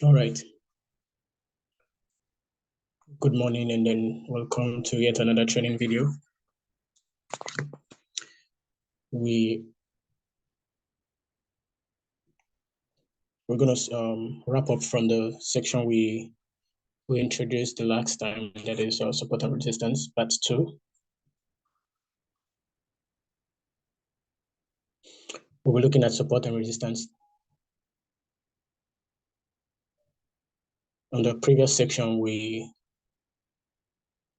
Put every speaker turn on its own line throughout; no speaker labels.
All right. Good morning, and then welcome to yet another training video. We're going to wrap up from the section we introduced the last time, that is support and resistance, part 2. We'll be looking at support and resistance. On the previous section, we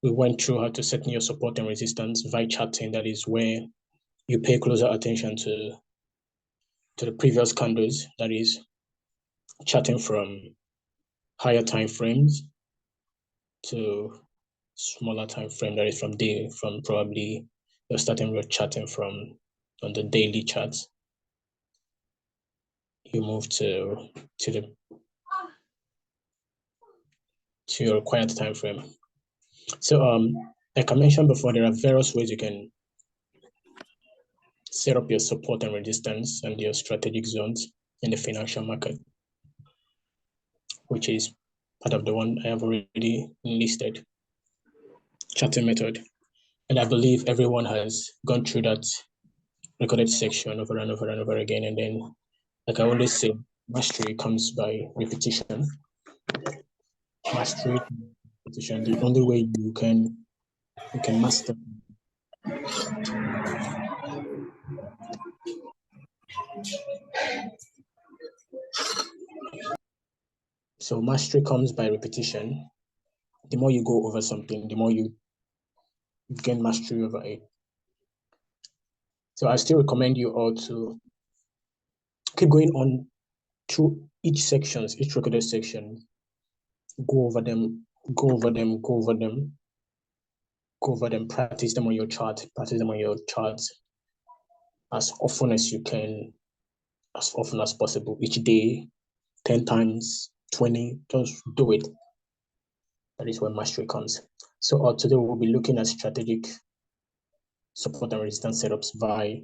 went through how to set your support and resistance via charting. That is where you pay closer attention to the previous candles, that is charting from higher time frames to smaller time frame, that is from probably you're starting with charting from on the daily charts. You move to your required time frame. So like I mentioned before, there are various ways you can set up your support and resistance and your strategic zones in the financial market, which is part of the one I have already listed, charting method. And I believe everyone has gone through that recorded section over and over and over again. And then, like I always say, mastery comes by repetition. Mastery, repetition. The only way you can master. So mastery comes by repetition. The more you go over something, the more you gain mastery over it. So I still recommend you all to keep going on through each recorded section. Go over them, practice them on your chart, as often as you can, as often as possible, each day, 10 times, 20, just do it. That is where mastery comes. So today we'll be looking at strategic support and resistance setups via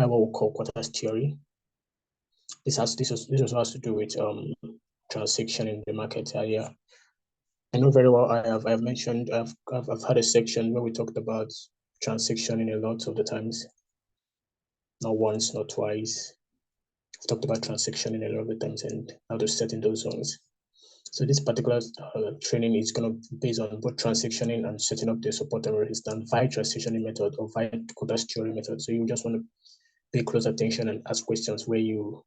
what we call quarters theory. This also has to do with transaction in the market area. I know very well. I've mentioned I've had a section where we talked about transaction in a lot of the times. Not once, not twice. I've talked about transaction in a lot of the times and how to set in those zones. So this particular training is going to be based on both transactioning and setting up the support and resistance via transactioning method or via quarters theory method. So you just want to pay close attention and ask questions where you're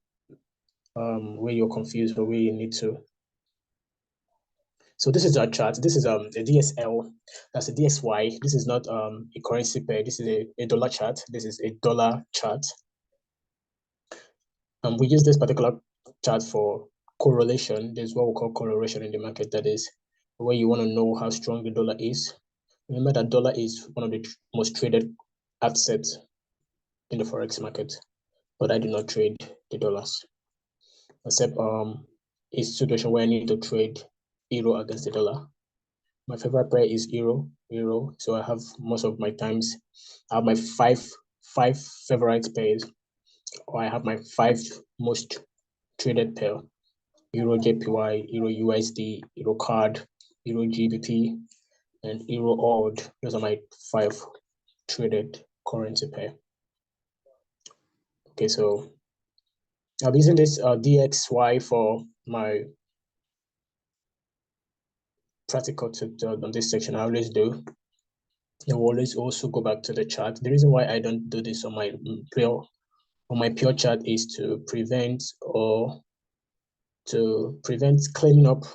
confused or where you need to. So this is our chart. This is a DSL. That's a DXY. This is not a currency pair. This is a dollar chart. This is a dollar chart. We use this particular chart for correlation. There's what we call correlation in the market. That is where you want to know how strong the dollar is. Remember that dollar is one of the most traded assets in the forex market, but I do not trade the dollars, except a situation where I need to trade euro against the dollar. My favorite pair is euro. So I have most of my times, I have my five favorite pairs, or I have my 5 most traded pair: Euro JPY, Euro USD, Euro CAD, Euro GBP, and Euro AUD. Those are my 5 traded currency pair. Okay, so I'm using this DXY for my practical tutorial on this section. I always do. I will always also go back to the chart. The reason why I don't do this on my pure chart is to prevent cleaning up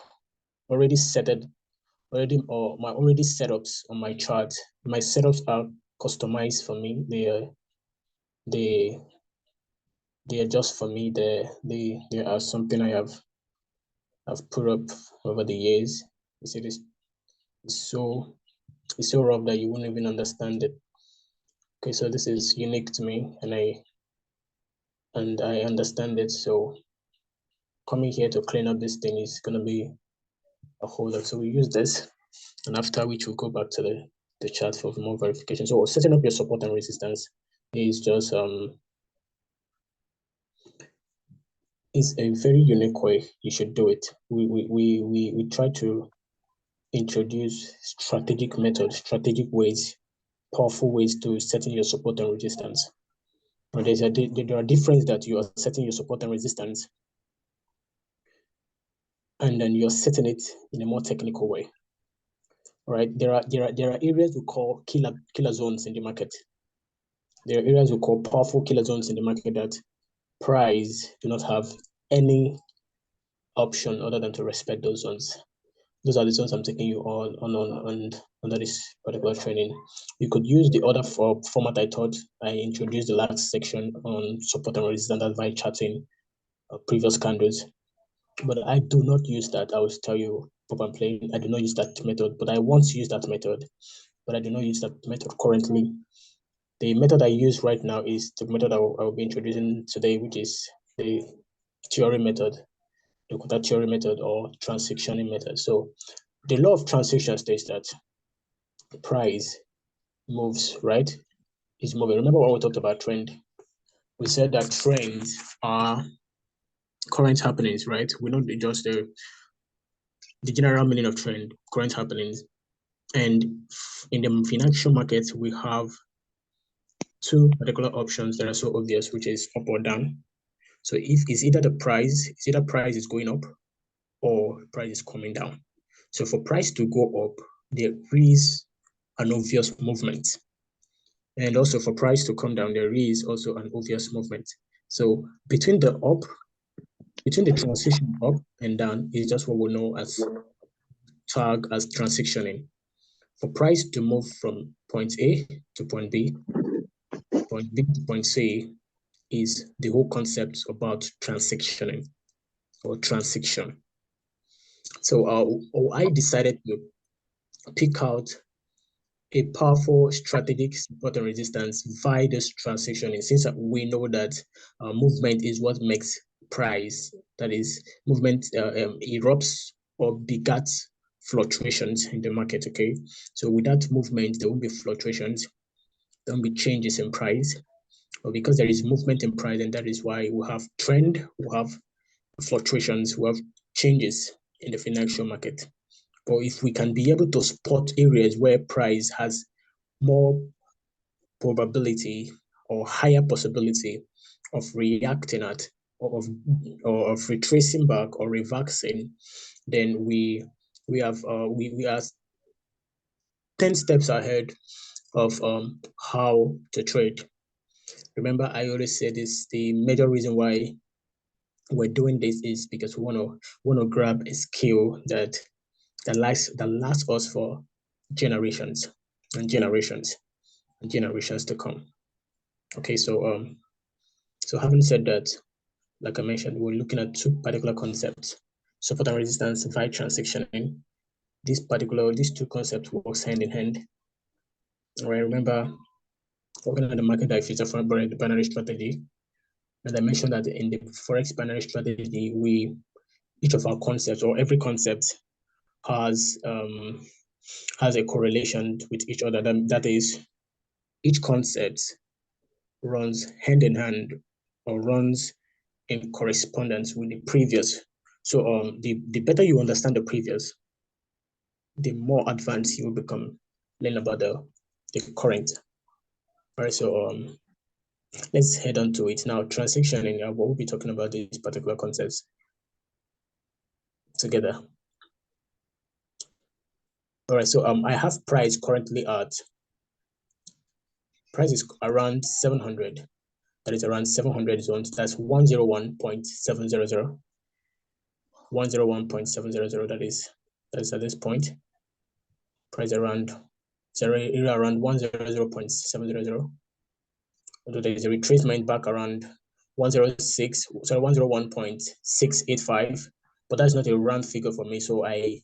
my already setups on my chart. My setups are customized for me. They are just for me. They are something I've put up over the years. You see, this is so rough that you won't even understand it. Okay, so this is unique to me, and I understand it. So coming here to clean up this thing is gonna be a whole lot. So we use this, and after which we'll go back to the chart for more verification. So setting up your support and resistance is just is a very unique way you should do it. We try to introduce strategic methods, strategic ways, powerful ways to setting your support and resistance. But there are differences that you are setting your support and resistance, and then you're setting it in a more technical way. Right? There are areas we call killer zones in the market. There are areas we call powerful killer zones in the market that price do not have any option other than to respect those zones. Those are the zones I'm taking you on under this particular training. You could use the other format I taught. I introduced the last section on support and resistance by charting previous candles, but I do not use that. I will tell you what I'm playing. I do not use that method, but I want to use that method, but I do not use that method currently. The method I use right now is the method I will be introducing today, which is the theory method, the theory method or transitioning method. So the law of transition states that price moves, right? It's moving. Remember when we talked about trend? We said that trends are current happenings, right? We're not just the general meaning of trend, current happenings. And in the financial markets, we have two particular options that are so obvious, which is up or down. So if it's either price is going up or price is coming down. So for price to go up, there is an obvious movement. And also for price to come down, there is also an obvious movement. So between the transition up and down is just what we know as transitioning. For price to move from point A to point B to point C is the whole concept about transitioning or transition. So I decided to pick out a powerful strategic support and resistance via this transitioning, since we know that movement is what makes price, that is, movement erupts or begats fluctuations in the market, okay? So without movement, there won't be fluctuations, there won't be changes in price, but because there is movement in price, and that is why we have trend, we have fluctuations, we have changes in the financial market. But if we can be able to spot areas where price has more probability or higher possibility of reacting at or of retracing back or reversing, then we are 10 steps ahead of how to trade. Remember, I always say this, the major reason why we're doing this is because we want to grab a skill that lasts us for generations and generations and generations to come. Okay, so having said that, like I mentioned, we're looking at two particular concepts: support and resistance via transitioning. These two concepts work hand in hand. All right, remember, working on the market diffuser from the binary strategy. And I mentioned that in the Forex binary strategy, each of our concepts or every concept has a correlation with each other. That is, each concept runs hand in hand or runs in correspondence with the previous. So the better you understand the previous, the more advanced you will become, learn about the current. All right, so let's head on to it now. Transitioning, we'll be talking about these particular concepts together. All right, so I have price currently at, price is around 700. That is around 700 zones. That's 101.700. 101.700. That is at this point. Price around 100.700. Although there is a retracement back around 101.685, but that's not a round figure for me. So I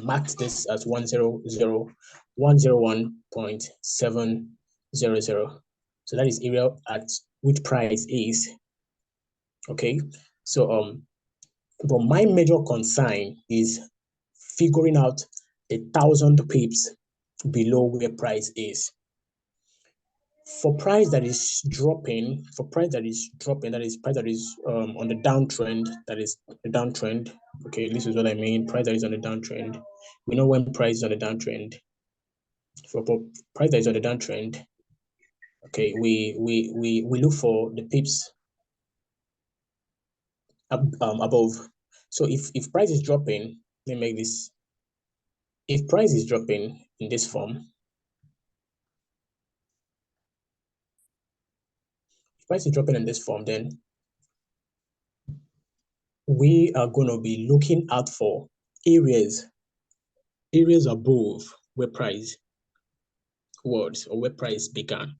marked this as 101.700. So that is area at which price is. Okay. So but my major concern is figuring out the 1,000 pips below where price is. For price that is dropping, that is price that is on the downtrend, that is the downtrend. Okay, this is what I mean. Price that is on the downtrend. We know when price is on the downtrend. For price that is on the downtrend, okay, we look for the pips above. So if price is dropping, let me make this. If price is dropping in this form, then we are going to be looking out for areas above where price was or where price began.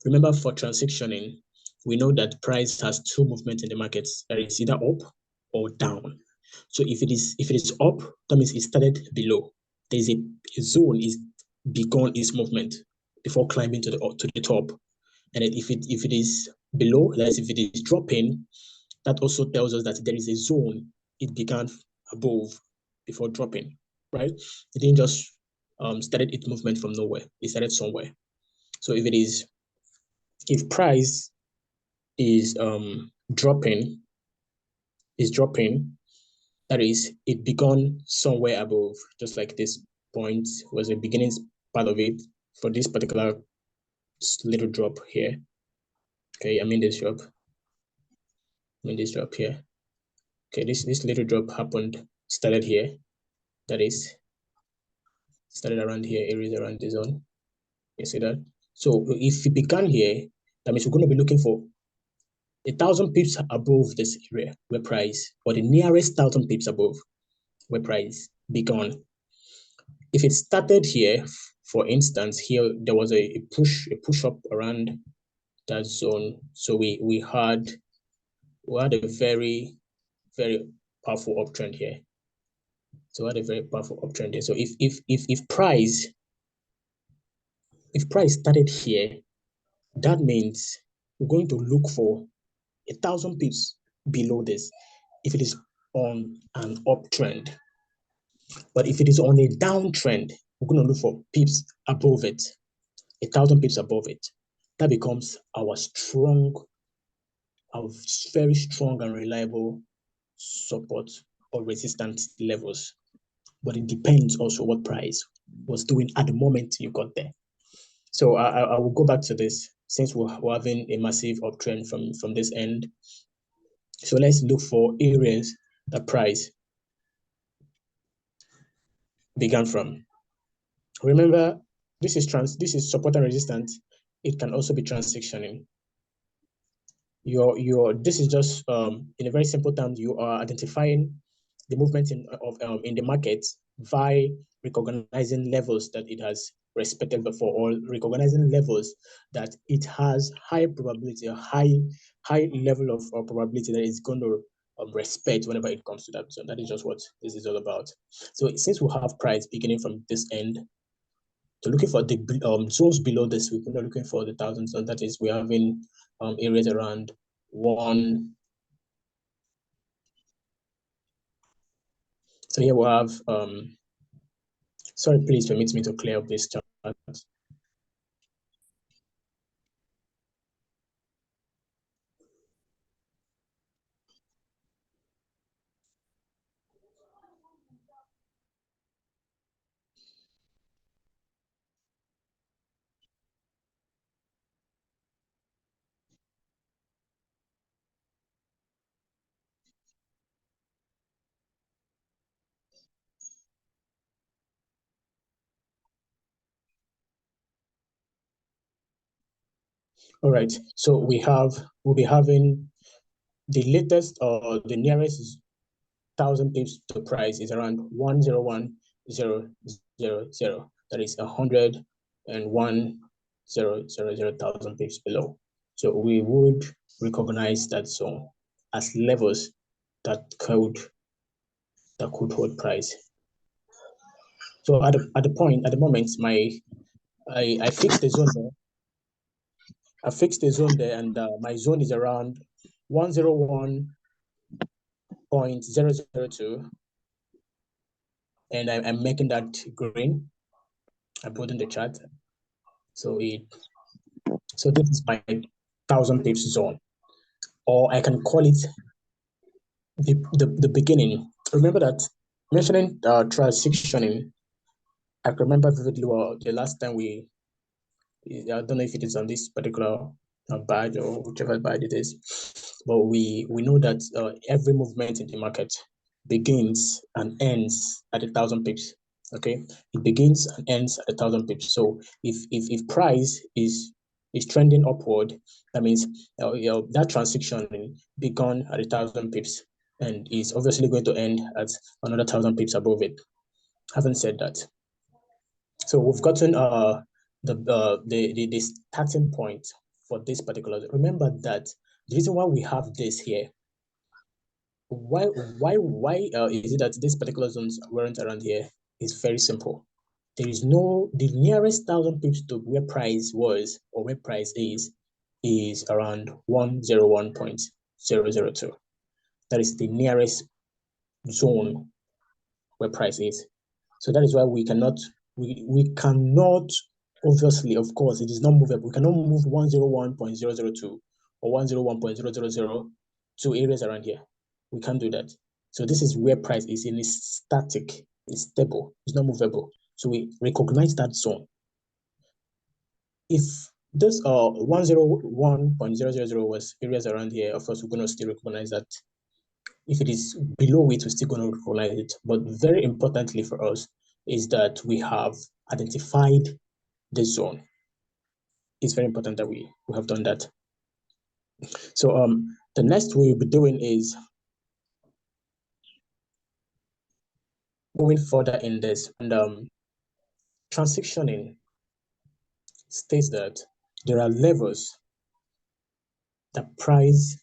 Remember, for transitioning, we know that price has two movements in the markets. That is either up or down. So if it is up, that means it started below. There's a zone is begun its movement before climbing to the top. And then if it is below, that is, if it is dropping, that also tells us that there is a zone it began above before dropping, right? It didn't just started its movement from nowhere. It started somewhere. So if price is dropping, that is, it began somewhere above, just like this point was the beginning part of it for this particular little drop here. Okay, I mean this drop here. Okay, this little drop started here. That is, started around here, areas around the zone. You see that? So if it began here, that means we're going to be looking for 1,000 pips above this area where price, or the nearest 1,000 pips above where price began. If it started here, for instance, here there was a push up around that zone. So we had a very, very powerful uptrend here. So we had a very powerful uptrend here. So if price started here, that means we're going to look for 1,000 pips below this if it is on an uptrend. But if it is on a downtrend, we're going to look for pips above it, 1,000 pips above it. That becomes our very strong and reliable support or resistance levels. But it depends also what price was doing at the moment you got there. So I will go back to this since we're having a massive uptrend from this end. So let's look for areas that price began from. Remember, this is support and resistance. It can also be transitioning. This is just in a very simple terms, you are identifying the movement in the market by recognizing levels that it has respected before, or recognizing levels that it has high probability, a high level of probability that it's going to respect whenever it comes to that. So that is just what this is all about. So since we have price beginning from this end, so looking for the zones below this, we're not looking for the thousands, and that is we're having areas around 1. So here we have sorry, please permit me to clear up this chart. All right, so we'll be having the latest or the nearest 1,000 pips to price is around 101,000. That is 101,000 pips below. So we would recognize that zone as levels that could hold price. So at the moment, I fixed the zone there. I fixed the zone there, and my zone is around 101.002, and I'm making that green. I put in the chart, so it So this is my 1,000 pips zone, or I can call it the beginning. Remember that mentioning transitioning, I remember vividly well the last time I don't know if it is on this particular badge or whichever badge it is, but we know that every movement in the market begins and ends at 1,000 pips. Okay, it begins and ends at 1,000 pips. So if price is trending upward, that means that transition begun at 1,000 pips and is obviously going to end at another 1,000 pips above it. Having said that, so we've gotten the starting point for this particular. Remember that the reason why we have this here, why is it that this particular zones weren't around here is very simple. There is no, the nearest 1,000 pips to where price was or where price is around 101.002. That is the nearest zone where price is. So that is why we cannot obviously, of course, it is not movable. We cannot move 101.002 or 101.000 to areas around here. We can't do that. So this is where price is in, it's static, it's stable, it's not movable. So we recognize that zone. If this 101.000 was areas around here, of course, we're going to still recognize that. If it is below it, we're still going to recognize it. But very importantly for us is that we have identified the zone. It's very important that we have done that. So the next we'll be doing is going further in this, and transitioning states that there are levels that price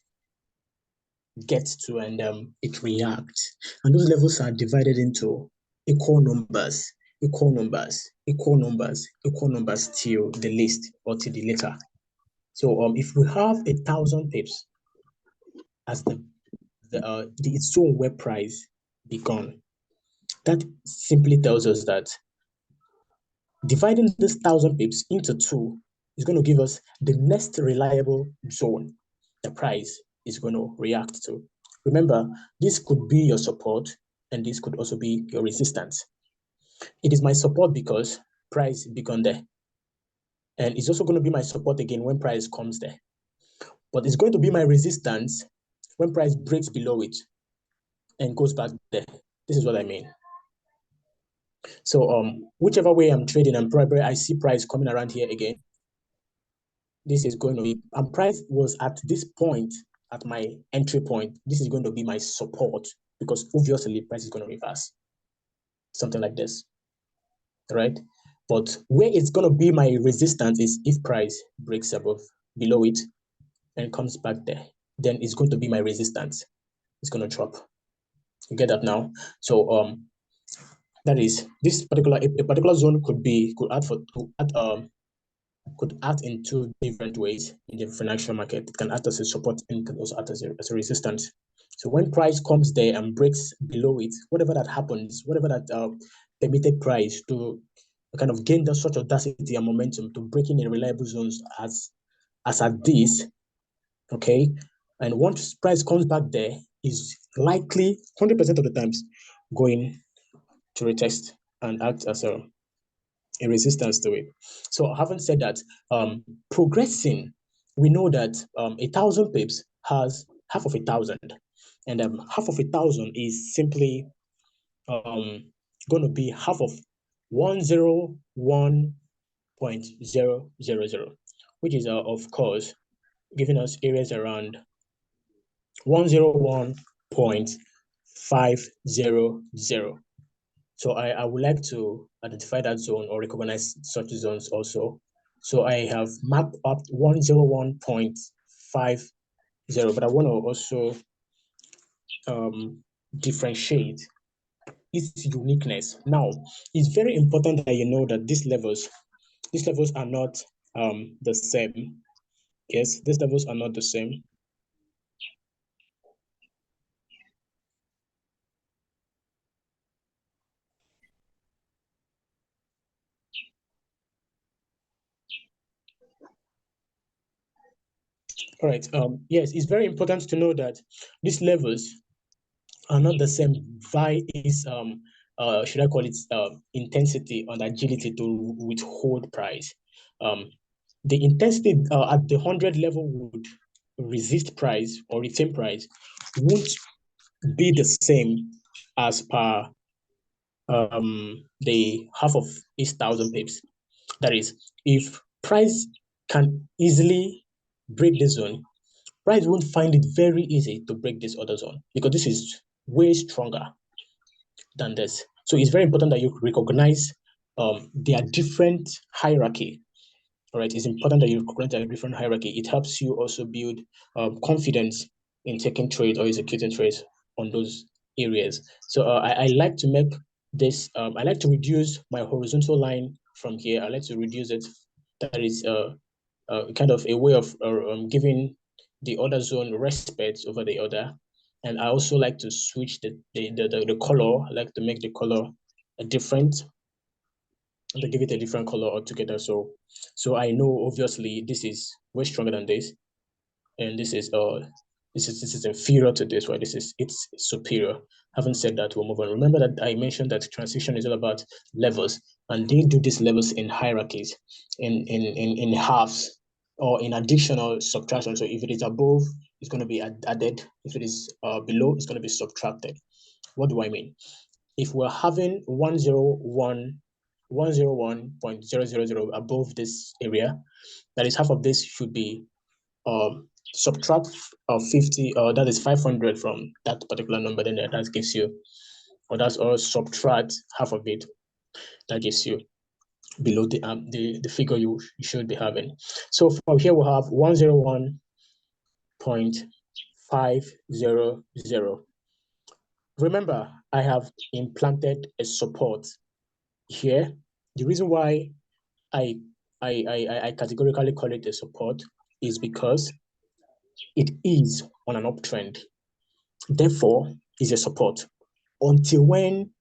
gets to, and it reacts, and those levels are divided into equal numbers, equal numbers, equal numbers, equal numbers till the least or till the later. So if we have 1,000 pips as the zone where price begun, that simply tells us that dividing this 1,000 pips into two is going to give us the next reliable zone the price is going to react to. Remember, this could be your support and this could also be your resistance. It is my support because price begun there. And it's also going to be my support again when price comes there. But it's going to be my resistance when price breaks below it and goes back there. This is what I mean. So whichever way I'm trading, and probably I see price coming around here again. This is going to be, and price was at this point, at my entry point. This is going to be my support because obviously price is going to reverse. Something like this, right? But where it's going to be my resistance is if price breaks below it and comes back there, then it's going to be my resistance. It's going to drop. You get that now? So that is this particular a particular zone could act in two different ways in the financial market. It can act as a support and can also act as a resistance. So when price comes there and breaks below it, whatever that happens, whatever that permitted price to kind of gain that such audacity and momentum to break in reliable zones as at this, okay? And once price comes back there, is likely 100% of the times going to retest and act as a resistance to it. So having said that, progressing, we know that 1,000 pips has half of 1,000, and half of 1,000 is simply going to be half of 101.000, which is of course giving us areas around 101.500. So I would like to identify that zone or recognize such zones also. So I have mapped up 101.50, but I want to also differentiate its uniqueness. Now, it's very important that you know that these levels are not the same. Yes, these levels are not the same. All right. Yes, it's very important to know that these levels are not the same via its should I call it intensity and agility to withhold price. The intensity at the 100 level would resist price or retain price won't be the same as per the half of each 1,000 pips. That is, if price can easily break the zone, price won't find it very easy to break this other zone because this is way stronger than this. So it's very important that you recognize their different hierarchy. All right, it's important that you recognize their different hierarchy. It helps you also build confidence in taking trades or executing trades on those areas. So I like to make this, I like to reduce my horizontal line from here. I like to reduce it. That is kind of a way of giving the other zone respect over the other. And I also like to switch the color. I like to make the color different and to give it a different color altogether. So I know obviously this is way stronger than this, and this is inferior to this, right? It's superior. Having said that, we'll move on. Remember that I mentioned that transition is all about levels, and they do these levels in hierarchies, in halves, or in addition or subtraction. So if it is above, it's going to be added. If it is below, it's going to be subtracted. What do I mean? If we're having 101.000 above this area, that is half of this should be subtract 50, that is 500 from that particular number, then that gives you, or that's all subtract half of it, that gives you below the figure you should be having. So from here we'll have 101.500. Remember, I have implanted a support here. The reason why I categorically call it a support is because it is on an uptrend. Therefore, is a support until when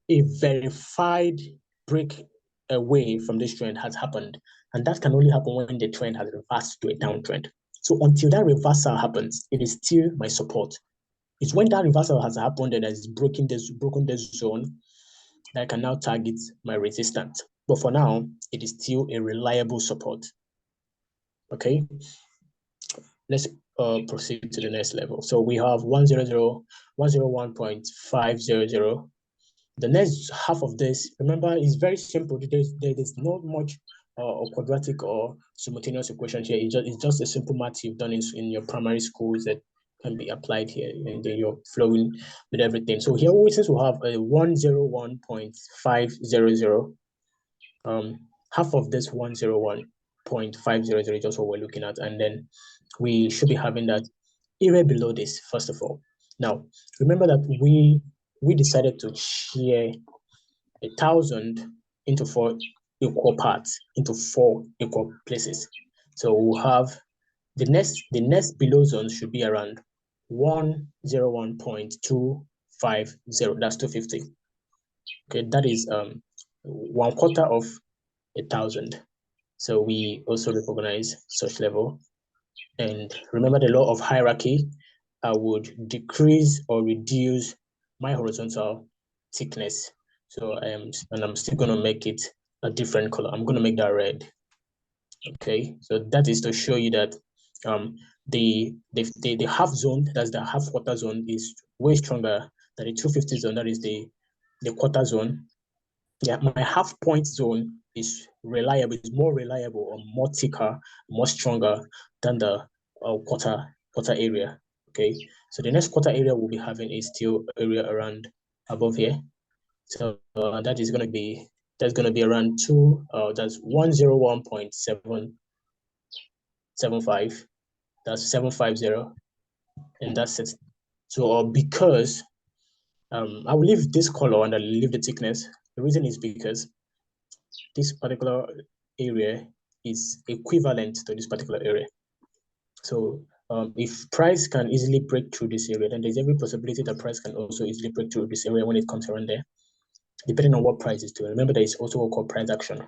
a verified break away from this trend has happened. And that can only happen when the trend has reversed to a downtrend. So until that reversal happens, it is still my support. It's when that reversal has happened and has broken this zone that I can now target my resistance. But for now, it is still a reliable support. Okay, let's proceed to the next level. So we have 101.500. The next half of this, remember, is very simple. There's not much or quadratic or simultaneous equation here. It's just a simple math you've done in your primary schools that can be applied here, and then you're flowing with everything. So here, since we have a 101.500, half of this 101.500 is just what we're looking at, and then we should be having that area below this, first of all. Now, remember that we decided to share 1,000 into 4 equal parts, into 4 equal places. So we'll have the next below zone should be around 101.250. That's 250. Okay, that is 1/4 of 1,000. So we also recognize such level. And remember the law of hierarchy. I would decrease or reduce my horizontal thickness. So I'm still going to make it a different color. I'm going to make that red. Okay, so that is to show you that the half zone, that's the half quarter zone, is way stronger than the 250 zone. That is the quarter zone. Yeah, my half point zone is reliable, is more reliable or more thicker, more stronger than the quarter area. Okay, so the next quarter area we'll be having is still area around above here. So that is going to be, that's going to be around that's 101.775. That's 750, and that's it. So because I will leave this color and I'll leave the thickness. The reason is because this particular area is equivalent to this particular area. So if price can easily break through this area, then there's every possibility that price can also easily break through this area when it comes around there, depending on what price is doing. Remember, there is also what called price action.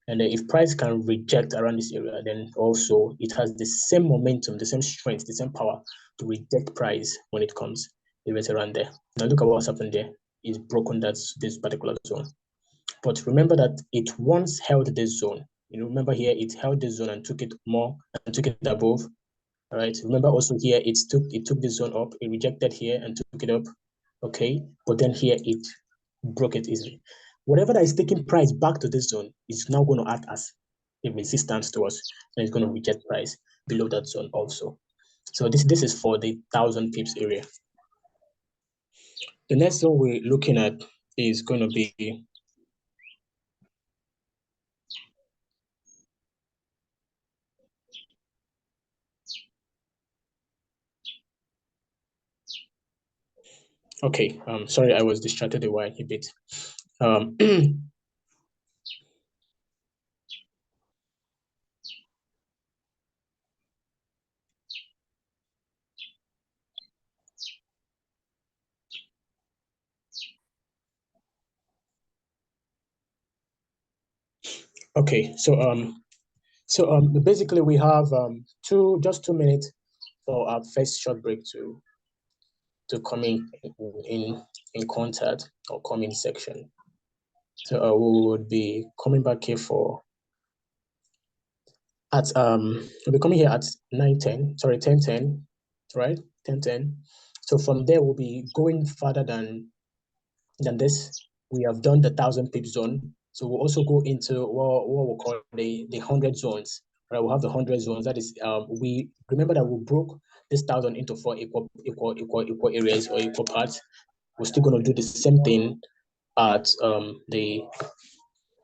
And then if price can reject around this area, then also it has the same momentum, the same strength, the same power to reject price when it comes right around there. Now look at what's happened there. It's broken this particular zone. But remember that it once held this zone. You know, remember here it held this zone and took it more and took it above. All right. Remember also here it took this zone up, it rejected here and took it up. Okay. But then here it broke it easily. Whatever that is taking price back to this zone is now going to act as a resistance to us, and it's going to reject price below that zone also. So this is for the 1,000 pips area. The next zone we're looking at is going to be okay. Sorry, I was distracted a while a bit. Okay, so basically we have just 2 minutes for our first short break to come in contact or comment section. So we would be coming back here we'll be coming here at 9:10, sorry, 10:10, right? 10:10. So from there we'll be going further than this. We have done the 1,000 pip zone. So we'll also go into what we'll call the 100 zones. Right, we'll have the 100 zones. That is, we remember that we broke this 1,000 into 4 equal areas or equal parts. We're still going to do the same thing at the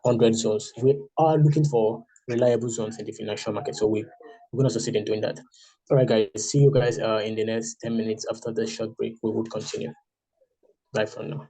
100 zones. We are looking for reliable zones in the financial market. So we're going to succeed in doing that. All right, guys. See you guys in the next 10 minutes after the short break. We would continue. Bye for now.